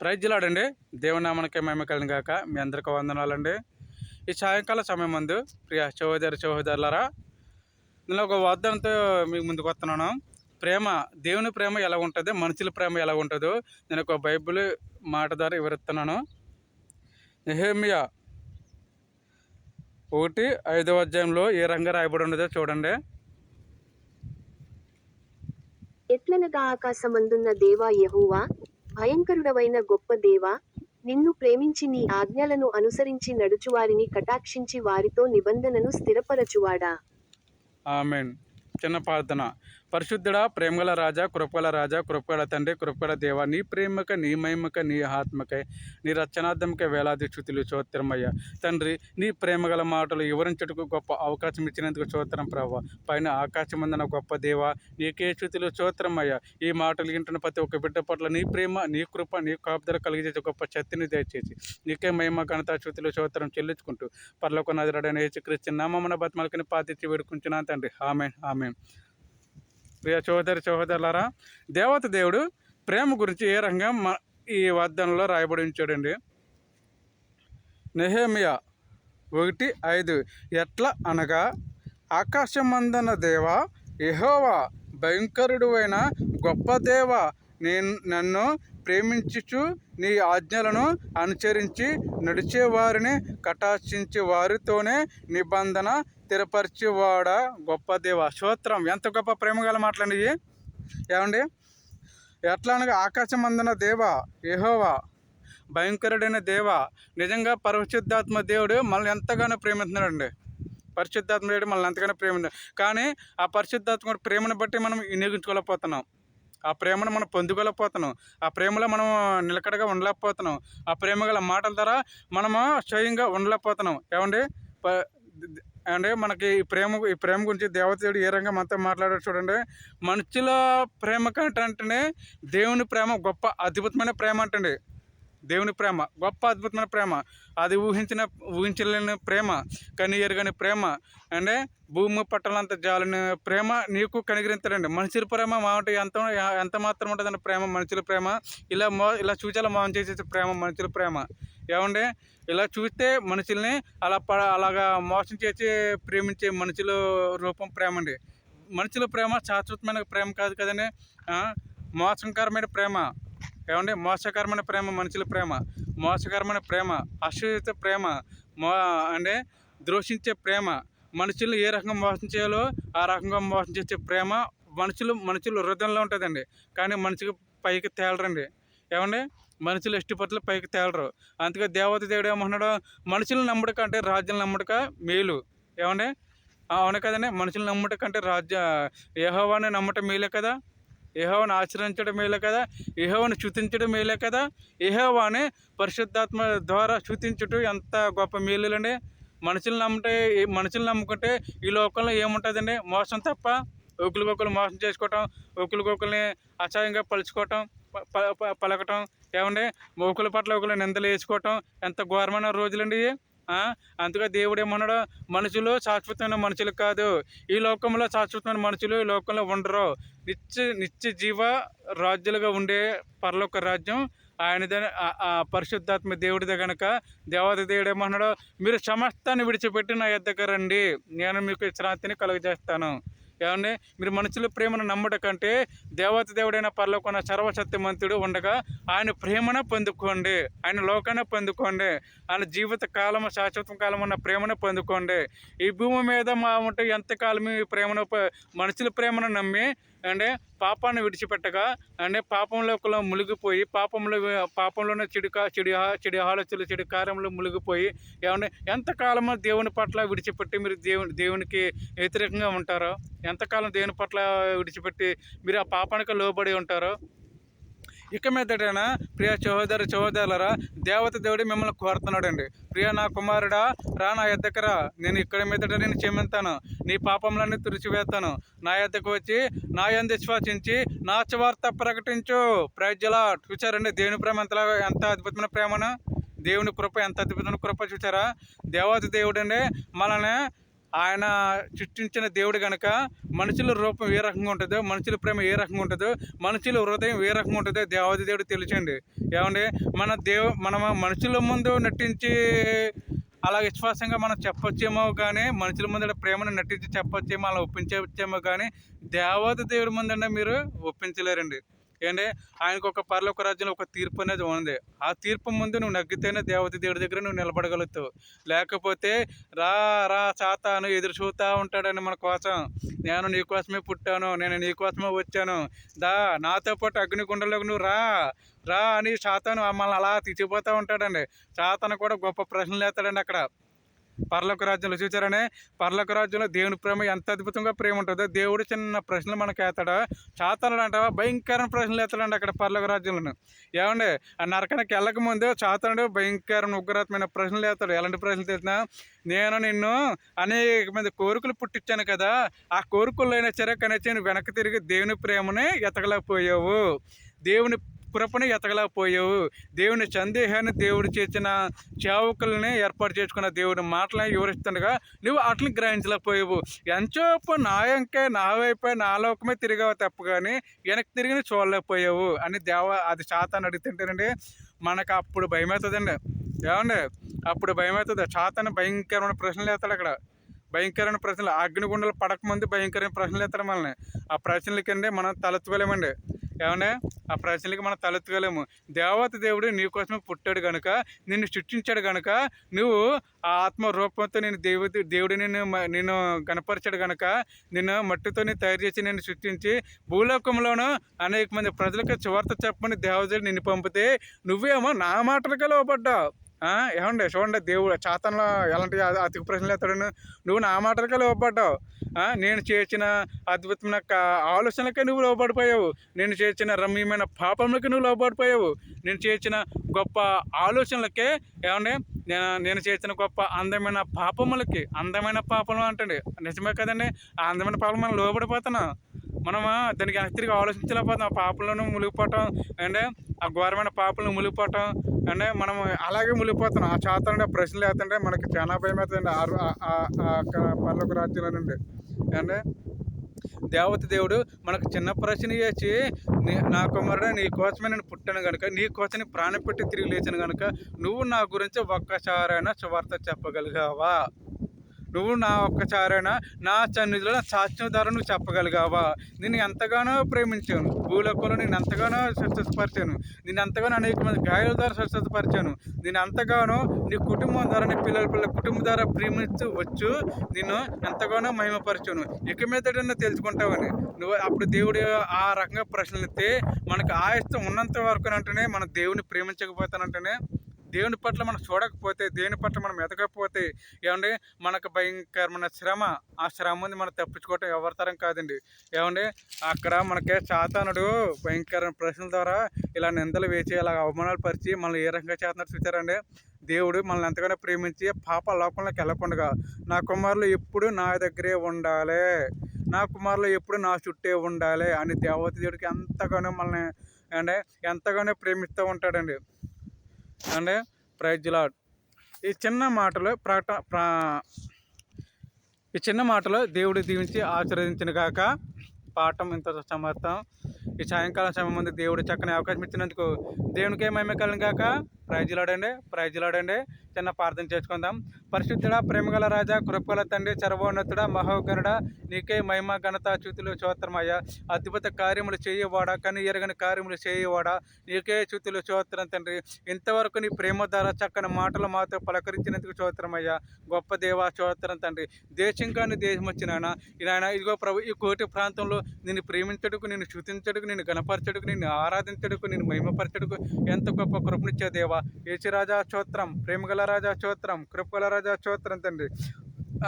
Praise లాడండి. దేవుని నామానికి మహిమ కలుగును గాక. మీ అందరికీ వందనాలండి. ఈ సాయంకాల సమయం ముందు ప్రియ సహోదరులారా, నేను ఒక వాగ్దానంతో మీకు ముందుకు వస్తున్నాను. దేవుని ప్రేమ ఎలా ఉంటుందో, మనుషుల ప్రేమ ఎలా ఉంటుందో నేను ఒక బైబిల్ మాట ద్వారా వివరిస్తున్నాను. నెహెమ్యా 1:5 అధ్యాయంలో ఏ రంగా రాయబడి ఉన్నదో చూడండి. ఎట్లనగా ఆకాశమందున్న దేవా యెహోవా, భయంకరుడవైన గొప్ప దేవా, నిన్ను ప్రేమించి నీ ఆజ్ఞలను అనుసరించి నడుచువారిని కటాక్షించి వారితో నిబంధనను స్థిరపరచువాడా. ఆమేన్. చిన్న ప్రార్థన. పరిశుద్ధుడా, ప్రేమగల రాజా, కృపగల తండ్రి, కృపగల దేవ, నీ ప్రేమక, నీ మహిమక, నీ ఆత్మకై, నీ రచనార్థంకై వేలాది స్తుతులు స్తోత్రమయ్యా. తండ్రి, నీ ప్రేమగల మాటలు వివరించుటకు గొప్ప అవకాశం ఇచ్చినందుకు స్తోత్రం ప్రభా. పైన ఆకాశమందున గొప్ప దేవ, నీకే స్తుతులు స్తోత్రమయ్యా. ఈ మాటలు వింటున్న ప్రతి ఒక్క బిడ్డ పట్ల నీ ప్రేమ, నీ కృప, నీ కాపుదల కలిగజేసే గొప్ప శక్తిని దయచేసి నీకే మహిమ, ఘనత, స్తుతులు స్తోత్రం చెల్లించుకుంటూ పరలోక నాథుడైన యేసుక్రీస్తు నామమున బతిమాలకని ప్రార్థించి వేడుకుంటున్నాను తండ్రి. ఆమేన్, ఆమేన్. ప్రియ సహోదరులారా, దేవుడు ప్రేమ గురించి ఏ రకంగా ఈ వాగ్దానంలో రాయబడి ఉంచాడండి. నెహెమ్యా 1:5 ఎట్లా అనగా, ఆకాశమందున దేవా యెహోవా, భయంకరుడు అయిన గొప్ప దేవ, నన్ను ప్రేమించుచు నీ ఆజ్ఞలను అనుసరించి నడిచేవారిని కటాక్షించి వారితోనే నిబంధన స్థిరపరిచేవాడా గొప్ప దేవ. స్తోత్రం. ఎంత గొప్ప ప్రేమ గల మాటలండి. ఏమండి, ఎట్లా అనగా ఆకాశమందున దేవ యెహోవా, భయంకరుడైన దేవ. నిజంగా పరిశుద్ధాత్మ దేవుడు మనల్ని ఎంతగానో ప్రేమిస్తున్నాడండి. పరిశుద్ధాత్మ దేవుడు మనల్ని ఎంతగానో ప్రేమిస్తున్నాడు. కానీ ఆ పరిశుద్ధాత్మ ప్రేమను బట్టి మనం వినియోగించుకోలేకపోతున్నాం. ఆ ప్రేమను మనం పొందుకోలేకపోతున్నాం. ఆ ప్రేమలో మనం నిలకడగా ఉండలేకపోతున్నాం. ఆ ప్రేమ గల మాటల ద్వారా మనము స్వయంగా ఉండలేకపోతున్నాం. ఏమండి, మనకి ఈ ప్రేమ గురించి దేవతడు ఏ రంగా మనతో మాట్లాడారు చూడండి. మనుషుల ప్రేమ కంటే దేవుని ప్రేమ గొప్ప అద్భుతమైన ప్రేమ అంటండి. దేవుని ప్రేమ గొప్ప అద్భుతమైన ప్రేమ. అది ఊహించలేని ప్రేమ, కనియరుగని ప్రేమ, అంటే భూమి పట్టలంత జాలని ప్రేమ నీకు కనిగరించాడండి. మనుషుల ప్రేమ మామంటే ఎంత మాత్రం ఉంటుందండి ప్రేమ. మనుషుల ప్రేమ ఇలా చూచేలా మోసం చేసే ప్రేమ మనుషుల ప్రేమ. ఏమండి, ఇలా చూస్తే మనుషుల్ని అలాగా మోసం చేసి ప్రేమించే మనుషుల రూపం ప్రేమ అండి. మనుషుల ప్రేమ శాశ్వతమైన ప్రేమ కాదు కదండి. మోసకరమైన ప్రేమ. ఏమండి, మోసకరమైన ప్రేమ మనుషుల ప్రేమ. మోసకరమైన ప్రేమ, అశ్లీత ప్రేమ, అంటే ద్రోషించే ప్రేమ. మనుషులు ఏ రకంగా మోసం చేయాలో ఆ రకంగా మోసం చేసే ప్రేమ మనుషులు హృదయంలో ఉంటుందండి. కానీ మనిషికి పైకి తేలరండి. ఏమండి, మనుషులు ఇష్టపట్ల పైకి తేలరు. అందుకే దేవుడు ఏమంటున్నాడు, మనుషులు నమ్ముట కంటే రాజ్యం నమ్ముట మేలు. ఏమండి, అవును కదండి. మనుషులు నమ్ముట కంటే యెహోవాని నమ్ముట మేలే కదా. యెహోవాను ఆశ్రయించడం మేలే కదా. యెహోవాను స్తుతించడం మేలే కదా. యెహోవాని పరిశుద్ధాత్మ ద్వారా స్తుతించుట ఎంత గొప్ప మేలులండి. మనుషులు నమ్ముకుంటే ఈ లోకంలో ఏముంటుందండి? మోసం తప్ప. ఒకరికొకరు మోసం చేసుకోవటం, ఒకరికొకరిని అసహ్యంగా పలుచుకోవటం, పలకటం. ఏమండి, ఒకరి పట్ల ఒకరు నిందలు వేసుకోవటం ఎంత ఘోరమైన రోజులండి. అందుకే దేవుడు ఏమన్నాడు, మనుషులు శాశ్వతమైన మనుషులు కాదు. ఈ లోకంలో శాశ్వతమైన మనుషులు ఈ లోకంలో ఉండరు. నిత్య జీవ రాజ్యులుగా ఉండే పరలోక రాజ్యం ఆయనదే. ఆ పరిశుద్ధాత్మ దేవుడిదే కనుక దేవుడు ఏమన్నాడు, మీరు సమస్తాన్ని విడిచిపెట్టి నా యొద్దకు రండి, నేను మీకు విశ్రాంతిని కలుగజేస్తాను. ఏమండి, మీరు మనుషుల ప్రేమను నమ్మట కంటే దేవుడైన పరలోకన సర్వశక్తిమంతుడు ఉండగా ఆయన ప్రేమను పొందుకోండి, ఆయన లోకాన్ని పొందుకోండి, ఆయన జీవిత కాలము శాశ్వత కాలం ఉన్న ప్రేమను పొందుకోండి. ఈ భూమి మీద ఉంటే ఎంతకాలం ఈ ప్రేమను మనుషుల ప్రేమను నమ్మి అంటే పాపాన్ని విడిచిపెట్టగా అంటే పాపంలోకి మునిగిపోయి పాపంలోనే చెడు ఆలోచనలు చెడు కార్యంలో మునిగిపోయి ఏమంటే ఎంతకాలమో దేవుని పట్ల విడిచిపెట్టి మీరు దేవునికి వ్యతిరేకంగా ఉంటారో, ఎంతకాలం దేవుని పట్ల విడిచిపెట్టి మీరు ఆ పాపానికి లోబడి ఉంటారో, ఇక మీదటైనా ప్రియ సహోదరులరా, దేవుడు మిమ్మల్ని కోరుతున్నాడండి. ప్రియ నా కుమారుడా, రా నా యొద్దకు రా, నేను ఇక్కడ మీదట నేను క్షమిస్తాను, నీ పాపములన్నీ తుడిచివేస్తాను. నా యొద్దకు వచ్చి నా యందు విశ్వాసించి నా సువార్త ప్రకటించు. Praise the Lord. చూసారండి దేవుని ప్రేమ ఎంత అద్భుతమైన ప్రేమను, దేవుని కృప ఎంత అద్భుతమైన కృప. చూసారా, దేవుడు అండి మనల్ని ఆయన సృష్టించిన దేవుడు కనుక మనుషుల రూపం ఏ రకంగా ఉంటుందో, మనుషుల ప్రేమ ఏ రకంగా ఉంటుందో, మనుషుల హృదయం ఏ రకంగా ఉంటుందో దేవాది దేవుడు తెలుసండి. ఏమండి, మన మనుషుల ముందు నటించి అలా విశ్వాసంగా మనం చెప్పొచ్చేమో కానీ, మనుషుల ముందర ప్రేమను నటించి చెప్పొచ్చేమో, అలా ఒప్పించవచ్చేమో కానీ దేవాది దేవుడి ముందంటే మీరు ఒప్పించలేరండి. ఏంటంటే ఆయనకు ఒక పరలోక రాజ్యంలో ఒక తీర్పు అనేది ఉంది. ఆ తీర్పు ముందు నువ్వు నగ్గితేనే దేవత దేవుడి దగ్గర నువ్వు నిలబడగలుగుతావు. లేకపోతే రా రా సాతాను ఎదురు చూస్తూ ఉంటాడని మన కోసం. నేను నీ కోసమే పుట్టాను, నేను నీ కోసమే వచ్చాను, దా నాతో పాటు అగ్నిగుండంలోకి నువ్వు రా రా అని సాతాను మమ్మల్ని అలా తీసిపోతూ ఉంటాడండి. సాతాను కూడా గొప్ప ప్రశ్నలు వేస్తాడండి అక్కడ పరలోక రాజ్యంలో. చూచారనే పరలోక రాజ్యంలో దేవుని ప్రేమ ఎంత అద్భుతంగా ప్రేమ ఉంటుందో, దేవుడు చిన్న ప్రశ్నలు మనకు వేస్తాడా, సాతానుడు అంటావా భయంకరమైన ప్రశ్నలు వేస్తాడండి అక్కడ పరలోక రాజ్యంలో. ఏమండి, ఆ నరకానికి వెళ్ళక ముందే సాతానుడు భయంకరమైన ఉగ్రతమైన ప్రశ్నలు వేస్తాడు. ఎలాంటి ప్రశ్నలు తెలిసినా, నేను నిన్ను అనేక మంది కోరికలు పుట్టించాను కదా, ఆ కోరికల్లో అయినా సరే కనీసం నువ్వు వెనక్కి తిరిగి దేవుని ప్రేమని ఎతకలేకపోయావు, దేవుని కృపని ఎతకలేకపోయావు, దేవుని సందేహాన్ని దేవుడు చేసిన సేవకుల్ని ఏర్పాటు చేసుకున్న దేవుడి మాటలని వివరిస్తుండగా నువ్వు వాటిని గ్రహించలేకపోయావు. ఎంతసేపు నా ఇంకే నా వైపే నా లోకమే తిరిగావు తప్ప కానీ వెనక్కి తిరిగి చూడలేకపోయావు అని అది సాతాను అడుగుతుంటేనండి మనకు అప్పుడు భయం అవుతుందండి. ఏమండి, అప్పుడు భయం అవుతుంది. సాతాను భయంకరమైన ప్రశ్నలు వేస్తాడు అక్కడ. భయంకరమైన ప్రశ్నలు, అగ్నిగుండలు పడకముందు భయంకరమైన ప్రశ్నలు వేస్తాడు మనల్ని. ఆ ప్రశ్నలకండి మనం తలెత్తుకోలేమండి. ఏమంటే ఆ ప్రశ్నలకి మనం తలెత్తుకోలేము. దేవత దేవుడు నీ కోసమే పుట్టాడు కనుక, నిన్ను సృష్టించాడు కనుక, నువ్వు ఆ ఆత్మ రూపంతో దేవుడు నిన్ను గణపరిచాడు కనుక, నిన్ను మట్టితో తయారు చేసి నిన్ను సృష్టించి భూలోకంలోనూ అనేక మంది ప్రజలకు సువార్త చెప్పని దేవదేవుడు నిన్ను పంపితే నువ్వేమో నా మాటలకే లోబడ్డావు. ఏమండి చూడండి, దేవుడు సాతానులో ఎలాంటి అతికి ప్రశ్నలు ఎత్తాడు. నువ్వు నా మాటలకే లోబడ్డావు. నేను చేసిన అద్భుతమైన ఆలోచనలకే నువ్వు లోబడిపోయావు, నేను చేసిన రమ్యమైన పాపములకి నువ్వు లోబడిపోయావు, నేను చేసిన గొప్ప ఆలోచనలకే. ఏమండి, నేను చేసిన గొప్ప అందమైన పాపములకి, అందమైన పాపము అంటే నిజమే కదండి, ఆ అందమైన పాపం మనం లోబడిపోతున్నాం. మనము దానికి వెనక్కి తిరిగి ఆలోచించలేకపోతాం. ఆ పాపలను మునిగిపోవటం అంటే ఆ ఘోరమైన పాపలను మునిగిపోవటం అంటే మనం అలాగే మునిగిపోతున్నాం. ఆ సాతానుడు ప్రశ్నలు వేస్తుంటే మనకి చాలా భయం అవుతుందండి పరలోక రాజ్యంలో నుండి. అంటే దేవత దేవుడు మనకు చిన్న ప్రశ్న వేసి, నా కుమారుడు నీ కోసమే నేను పుట్టాను కనుక, నీ కోసం ప్రాణం పెట్టి తిరిగి లేచాను కనుక నువ్వు నా గురించి ఒక్కసారైనా సువార్త చెప్పగలిగావా, నువ్వు నా ఒక్కసారైనా నా సన్నిధిలో నా సాక్ష్యం ద్వారా నువ్వు చెప్పగలిగావా, నేను ఎంతగానో ప్రేమించాను, భూలోకంలో నేను ఎంతగానో స్వస్థపరిచాను, నేను ఎంతగానో అనేక మంది గాయాల ద్వారా స్వస్థపరిచాను, నేను ఎంతగానో నీ కుటుంబం ద్వారా, నీ పిల్లల కుటుంబం ద్వారా ప్రేమిస్తూ వచ్చు, నిన్ను ఎంతగానో మహిమపరిచాను, ఇక మీదట నువ్వు తెలుసుకుంటావని. నువ్వు అప్పుడు దేవుడు ఆ రకంగా ప్రశ్నలు ఎత్తే మనకు ఆయుస్తం ఉన్నంత వరకు అంటేనే మనం దేవుని ప్రేమించకపోతానంటేనే, దేవుని పట్ల మనం చూడకపోతే, దేవుని పట్ల మనం ఎదగకపోతే, ఏమండి మనకు భయంకరమైన శ్రమ, ఆ శ్రమ ముందు మనం తప్పించుకోవటం ఎవరి తరం కాదండి. ఏమండి అక్కడ మనకే సాతానుడు భయంకరమైన ప్రశ్నల ద్వారా ఇలా నిందలు వేసి, ఇలా అవమానాలు పరిచి మనల్ని ఏ రకంగా చేస్తున్నారు చూసారండి. దేవుడు మనల్ని ఎంతగానో ప్రేమించి పాప లోకంలోకి వెళ్ళకుండా, నా కుమారులు ఎప్పుడు నా దగ్గరే ఉండాలి, నా కుమారులు ఎప్పుడు నా చుట్టే ఉండాలి అని దేవత దేవుడికి ఎంతగానో మనల్ని అంటే ఎంతగానో ప్రేమిస్తూ ఉంటాడండి. అంటే ప్రైజ్ ది లార్డ్. ఈ చిన్న మాటలో దేవుడు దీవించి ఆశీర్వదించిన కాక. పాఠం ఇంత సమర్థం. ఈ సాయంకాలం సమయం ముందు దేవుడు చక్కని అవకాశం ఇచ్చినందుకు దేవునికే మహిమ కలుగును గాక. ప్రైజ్ ది లార్డ్ అండి. చిన్న ప్రార్థన చేసుకుందాం. పరిశుద్ధుడా, ప్రేమగల రాజా, కృపగల తండ్రి, సర్వోన్నతుడా, మహోగరుడా, నీకే మహిమ ఘనత స్తుతులు స్తోత్రమయ్యా. అద్భుత కార్యములు చేయవాడా, కని ఎరగని కార్యములు చేయవాడా, నీకే స్తుతులు స్తోత్రం తండ్రి. ఇంతవరకు నీ ప్రేమ ద్వారా చక్కని మాటలు మాతో పలకరించినందుకు స్తోత్రమయ్యా. గొప్ప దేవా స్తోత్రం తండ్రి. దేశం కానీ దేశం వచ్చినాయన నాయన, ఇదిగో ప్రభు, ఈ కోటి ప్రాంతంలో నిన్ను ప్రేమించడుకు, నిన్ను స్తుతించడుకు, నిన్ను గణపరచడుకు, నిన్ను ఆరాధించడుకు, నిన్ను మహిమపరచడుకు ఎంత గొప్ప కృపనిచ్చే దేవా. యేసు రాజా స్తోత్రం, ప్రేమగల రాజా స్తోత్రం, కృపగల రాజా స్తోత్రం తండ్రి.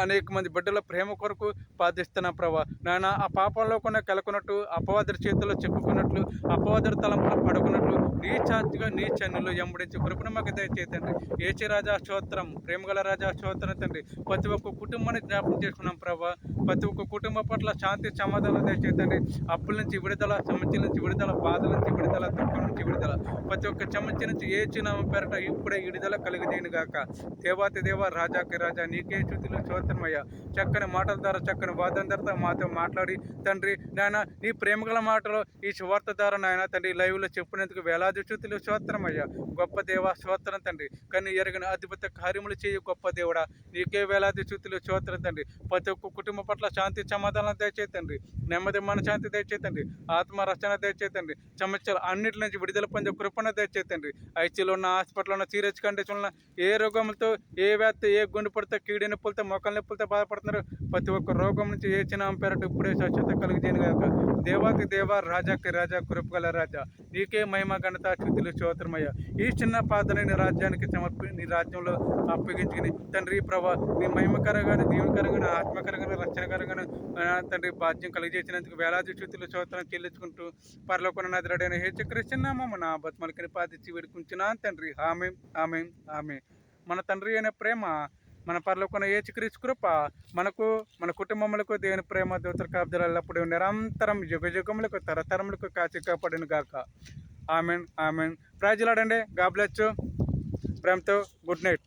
అనేక మంది బిడ్డల ప్రేమ కొరకు ప్రార్థిస్తున్నాం ప్రభా. నాయన ఆ పాపంలో కొన్ని కలుకున్నట్టు, అపవాదుల చేతుల్లో చెప్పుకున్నట్లు, అపవాదుల తలంపులో పడుకున్నట్లు నీ చార్జిగా నీ చెన్నులు ఎంబడించి కృపను మాకు దయచేతండి. యేసు రాజా స్తోత్రం, ప్రేమగల రాజా స్తోత్రం తండ్రి. ప్రతి ఒక్క కుటుంబాన్ని జ్ఞాపకం చేసుకున్నాం ప్రభా. ప్రతి ఒక్క కుటుంబం పట్ల శాంతి సమాధానం దయచేతండి. అప్పుల నుంచి విడుదల, సమస్యల నుంచి విడుదల, బాధల నుంచి విడుదల, దుఃఖం నుంచి విడుదల, ప్రతి ఒక్క సమస్య నుంచి యేసు నామం పేరట ఇప్పుడే విడుదల కలిగజేయను గాక. దేవాతి దేవ, రాజాకి రాజా, నీకే స్తుతులు స్తోత్రమయ్యా. చక్కని మాటల ద్వారా చక్కని వాదన ద్వారా మాతో మాట్లాడి తండ్రి నాయన నీ ప్రేమగల మాటలు ఈ సువార్త ద్వారా నాయన తండ్రి లైవ్లో చెప్పినందుకు వేలాది స్తుతులు స్తోత్రమయ్యా. గొప్ప దేవ స్తోత్రం తండ్రి. కానీ ఎరగని అద్భుత కార్యములు చేయు గొప్ప దేవుడా, నీకే వేలాది స్తుతులు స్తోత్రం తండ్రి. ప్రతి ఒక్క కుటుంబం పట్ల శాంతి సమాధానం దయచేతండి, నెమ్మది మనశాంతి దయచేతండి, ఆత్మరక్షణ దయచేతండి, సమస్యలు అన్నిటి నుంచి విడుదల పొందే కృపణ దయచేతండి. ఐసీలో ఉన్న, హాస్పిటల్లో ఉన్న, సీరియస్ కండిషన్లో ఉన్న, ఏ రోగంతో, ఏ వ్యాధితో, ఏ గుండె పడితే, కీడి నొప్పులతో, మొక్కల నొప్పులతో బాధపడుతున్నారు ప్రతి ఒక్క రోగం నుంచి ఏ చిన్న పేరట ఇప్పుడే స్వచ్ఛత కలిగిదేను గాక. దేవాతి దేవ, రాజాకి రాజా, కృపగల రాజా, నీకే మహిమ ఘనత స్తుతులు స్తోత్రమయ్యా. ఈ చిన్న పాత్రని నీ రాజ్యానికి నీ రాజ్యంలో అప్పగించుకుని తండ్రి ప్రభా నీ మహిమకరంగానే, దీవెనకరంగానే, ఆత్మకరంగానే, రక్షణకరంగానే తండ్రి భాగ్యం కలిగజేసినందుకు వేలాది స్తుతులు స్తోత్రం చెల్లించుకుంటూ పరలోకన నజరేయుడైన యేసుక్రీస్తు నామమున బతిమలకని పాదించి వేడుకుంటున్నాను తండ్రి. ఆమేన్, ఆమేన్, ఆమేన్. మన తండ్రి అయిన ప్రేమ, మన పరలోకన యేసుక్రీస్తు కృప మనకు, మన కుటుంబములకు దేవుని ప్రేమ దూతల కాపుదల ఎల్లప్పుడూ నిరంతరం యుగయుగములకు తరతరములకు కాచి కాపాడును గాక. Amen, amen. ప్రైజ్ లార్డ్ అండి. God bless you. ప్రేమతో గుడ్ నైట్.